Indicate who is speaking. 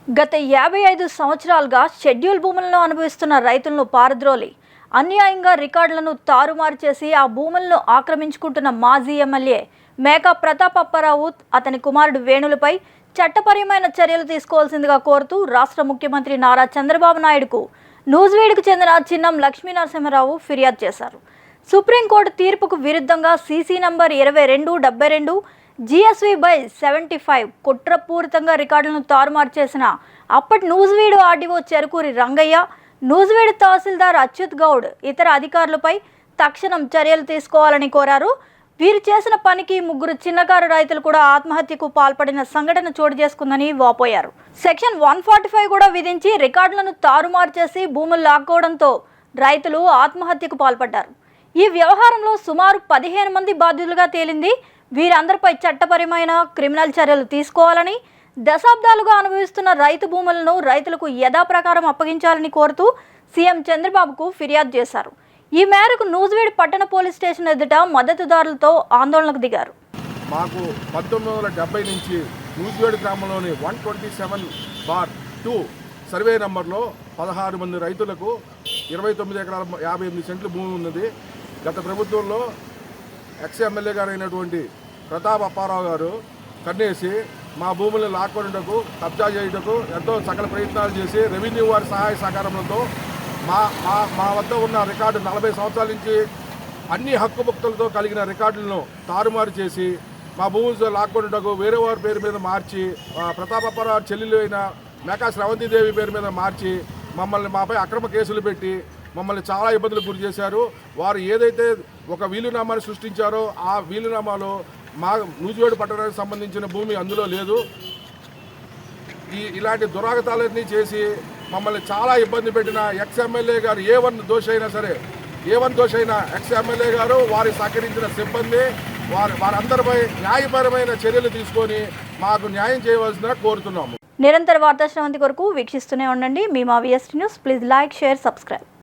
Speaker 1: గత 55 సంవత్సరాలుగా షెడ్యూల్ భూములను అనుభవిస్తున్న రైతులను పారద్రోలి అన్యాయంగా రికార్డులను తారుమారు చేసి ఆ భూములను ఆక్రమించుకుంటున్న మాజీ ఎమ్మెల్యే మేకా ప్రతాప్ అప్పారావు అతని కుమారుడు వేణులపై చట్టపరమైన చర్యలు తీసుకోవాల్సిందిగా కోరుతూ రాష్ట్ర ముఖ్యమంత్రి నారా చంద్రబాబు నాయుడుకు నూజివీడుకు చెందిన చిన్నం లక్ష్మీనరసింహరావు ఫిర్యాదు చేశారు. సుప్రీంకోర్టు తీర్పుకు విరుద్ధంగా సీసీ నంబర్ 2272 GSV/75 కుట్రపూరితంగా రికార్డులను తారుమారు చేసిన అప్పటి నూజివీడు ఆర్డీఓ చెరుకూరి రంగయ్య, నూజివీడు తహసీల్దార్ అచ్యుత్ గౌడ్ ఇతర అధికారులపై తక్షణం చర్యలు తీసుకోవాలని కోరారు. వీరు చేసిన పనికి ముగ్గురు చిన్నకారు రైతులు కూడా ఆత్మహత్యకు పాల్పడిన సంఘటన చోటు చేసుకుందని వాపోయారు. సెక్షన్ 145 కూడా విధించి రికార్డులను తారుమారు చేసి భూములు లాక్కోవడంతో రైతులు ఆత్మహత్యకు పాల్పడ్డారు. ఈ వ్యవహారంలో సుమారు 15 మంది బాధ్యులుగా తేలింది. వీరందరిపై చట్టపరమైన క్రిమినల్ చర్యలు తీసుకోవాలని, దశాబ్దాలుగా అనుభవిస్తున్న రైతు భూములను రైతులకు యథాప్రకారం అప్పగించాలని కోరుతూ సీఎం చంద్రబాబుకు ఫిర్యాదు చేశారు. ఈ మేరకు నూజివీడు పట్టణ పోలీస్ స్టేషన్ ఎదుట మద్దతుదారులతో ఆందోళనకు దిగారు.
Speaker 2: మాకు 1970 నుంచి నూజివీడు గ్రామంలోని 127/2 సర్వే నంబర్లో 16 మంది రైతులకు 29 ఎకరాల 58 సెంట్లు భూమి ఉన్నది. గత ప్రభుత్వంలో ఎమ్మెల్యే గారు అయినటువంటి ప్రతాప్ అప్పారావు గారు కన్నేసి మా భూములను లాక్కొనుటకు, కబ్జా చేయుటకు ఎంతో సకల ప్రయత్నాలు చేసి రెవెన్యూ వారి సహాయ సహకారంతో మా వద్ద ఉన్న రికార్డు 40 సంవత్సరాల నుంచి అన్ని హక్కుముక్తులతో కలిగిన రికార్డులను తారుమారు చేసి మా భూములు లాక్కొనుటకు వేరే వారి పేరు మీద మార్చి, ప్రతాప్ అప్పారావు చెల్లెలు అయిన మేకా శ్రవంతిదేవి పేరు మీద మార్చి మాపై అక్రమ కేసులు పెట్టి మమ్మల్ని చాలా ఇబ్బందులకు గురి చేశారు. వారు ఏదైతే ఒక వీలునామాను సృష్టించారో ఆ వీలునామాలో మా నూజివీడు పట్టణానికి సంబంధించిన భూమి అందులో లేదు. ఇలాంటి దురాగతాలన్నీ చేసి మమ్మల్ని చాలా ఇబ్బంది పెట్టిన ఎమ్మెల్యే గారు ఏ1 దోషి అయినా ఎమ్మెల్యే గారు, వారి సహకరించిన సిబ్బంది, వారందరిపై న్యాయపరమైన చర్యలు తీసుకొని మాకు న్యాయం చేయవలసిందిగా కోరుతున్నాము.
Speaker 1: నిరంతర వార్తా శ్రవంతి కొరకు వీక్షిస్తూనే ఉండండి. మీ మా VST news. Please like, share, subscribe.